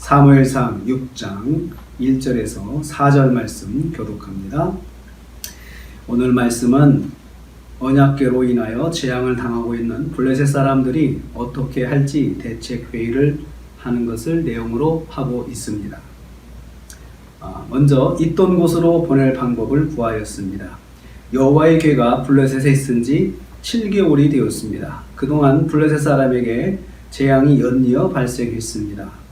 사무엘상 6장 1절에서 4절 말씀 교독합니다. 오늘 말씀은 언약궤로 인하여 재앙을 당하고 있는 블레셋 사람들이 어떻게 할지 대책 회의를 하는 것을 내용으로 하고 있습니다. 먼저 있던 곳으로 보낼 방법을 구하였습니다. 여호와의 궤가 블레셋에 있은 지 7개월이 되었습니다. 그동안 블레셋 사람에게 재앙이 연이어 발생했습니다.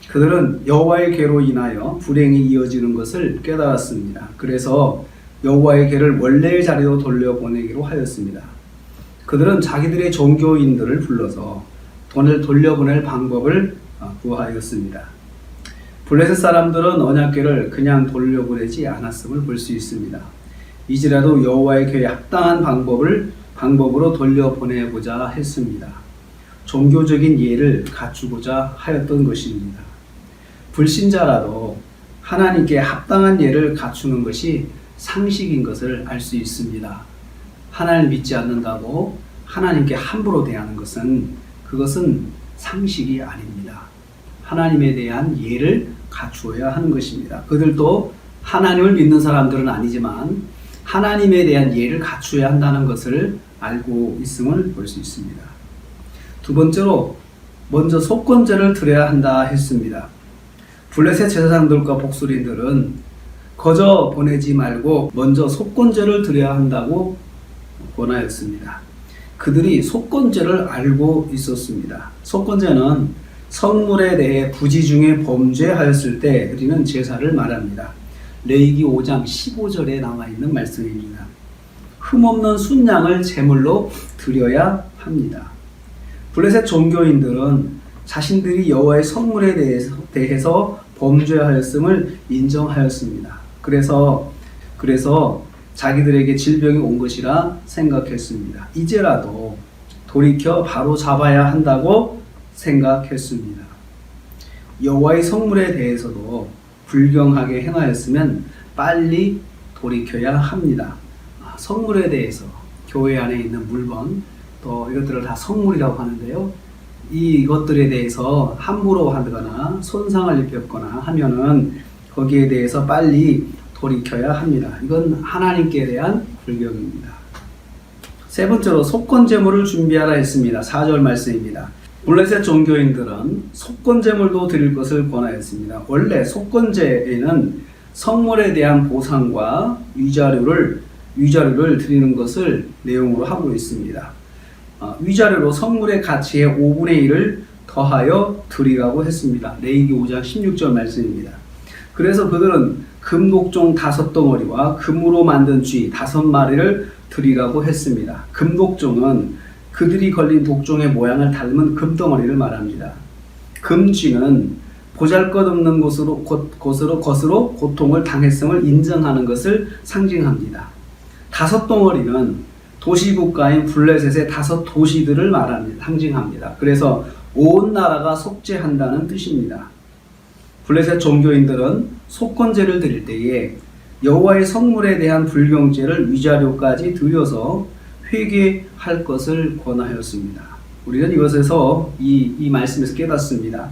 그들은 여호와의 궤로 인하여 불행이 이어지는 것을 깨달았습니다. 그래서 여호와의 궤를 원래의 자리로 돌려보내기로 하였습니다. 그들은 자기들의 종교인들을 불러서 돈을 돌려보낼 방법을 구하였습니다. 블레셋 사람들은 언약궤를 그냥 돌려보내지 않았음을 볼 수 있습니다. 이제라도 여호와의 궤에 합당한 방법으로 돌려보내보자 했습니다. 종교적인 예를 갖추고자 하였던 것입니다. 불신자라도 하나님께 합당한 예를 갖추는 것이 상식인 것을 알 수 있습니다. 하나님을 믿지 않는다고 하나님께 함부로 대하는 그것은 상식이 아닙니다. 하나님에 대한 예를 갖추어야 하는 것입니다. 그들도 하나님을 믿는 사람들은 아니지만 하나님에 대한 예를 갖추어야 한다는 것을 알고 있음을 볼 수 있습니다. 두 번째로 먼저 속건제를 드려야 한다 했습니다. 블레셋 제사장들과 복술인들은 거저 보내지 말고 먼저 속건제를 드려야 한다고 권하였습니다. 그들이 속건제를 알고 있었습니다. 속건제는 성물에 대해 부지 중에 범죄하였을 때 드리는 제사를 말합니다. 레위기 5장 15절에 나와 있는 말씀입니다. 흠없는 순양을 제물로 드려야 합니다. 블레셋 종교인들은 자신들이 여호와의 성물에 대해서 범죄하였음을 인정하였습니다. 그래서 자기들에게 질병이 온 것이라 생각했습니다. 이제라도 돌이켜 바로 잡아야 한다고 생각했습니다. 여호와의 성물에 대해서도 불경하게 행하였으면 빨리 돌이켜야 합니다. 성물에 대해서 교회 안에 있는 물건 또 이것들을 다 성물이라고 하는데요. 이것들에 대해서 함부로 하거나 손상을 입혔거나 하면은 거기에 대해서 빨리 돌이켜야 합니다. 이건 하나님께 대한 불경입니다. 세 번째로 속건제물을 준비하라 했습니다. 4절 말씀입니다. 블레셋 종교인들은 속건제물도 드릴 것을 권하였습니다. 원래 속건제에는 성물에 대한 보상과 위자료를 드리는 것을 내용으로 하고 있습니다. 위자료로 성물의 가치의 5분의 1을 더하여 드리라고 했습니다. 레위기 5장 16절 말씀입니다. 그래서 그들은 금독종 5덩어리와 금으로 만든 쥐 5마리를 드리라고 했습니다. 금독종은 그들이 걸린 독종의 모양을 닮은 금덩어리를 말합니다. 금쥐는 보잘것없는 것으로 고통을 당했음을 인정하는 것을 상징합니다. 5덩어리는 도시국가인 블레셋의 5도시들을 상징합니다. 그래서 온 나라가 속죄한다는 뜻입니다. 블레셋 종교인들은 속건제를 드릴 때에 여호와의 성물에 대한 불경제를 위자료까지 드려서 회개할 것을 권하였습니다. 우리는 이것에서 이 말씀에서 깨닫습니다.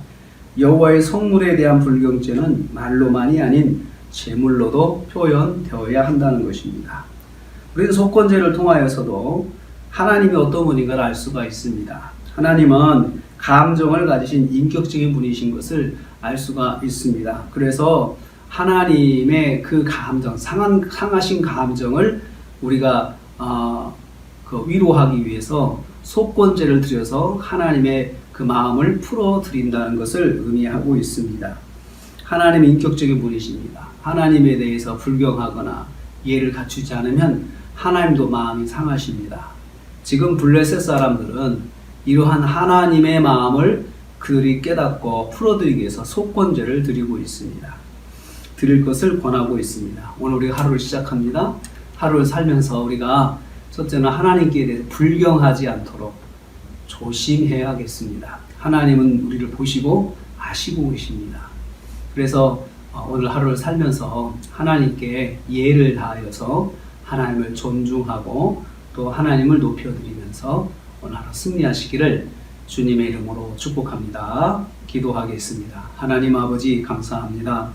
여호와의 성물에 대한 불경제는 말로만이 아닌 제물로도 표현되어야 한다는 것입니다. 우리는 속건제를 통하여서도 하나님이 어떤 분인가를 알 수가 있습니다. 하나님은 감정을 가지신 인격적인 분이신 것을 알 수가 있습니다. 그래서 하나님의 그 감정, 상하신 감정을 우리가 위로하기 위해서 속건제를 드려서 하나님의 그 마음을 풀어드린다는 것을 의미하고 있습니다. 하나님은 인격적인 분이십니다. 하나님에 대해서 불경하거나 예를 갖추지 않으면 하나님도 마음이 상하십니다. 지금 블레셋 사람들은 이러한 하나님의 마음을 그들이 깨닫고 풀어드리기 위해서 속건제를 드리고 있습니다. 드릴 것을 권하고 있습니다. 오늘 우리가 하루를 시작합니다. 하루를 살면서 우리가 첫째는 하나님께 대해서 불경하지 않도록 조심해야겠습니다. 하나님은 우리를 보시고 아시고 계십니다. 그래서 오늘 하루를 살면서 하나님께 예를 다하여서 하나님을 존중하고 또 하나님을 높여드리면서 오늘 하루 승리하시기를 주님의 이름으로 축복합니다. 기도하겠습니다. 하나님 아버지 감사합니다.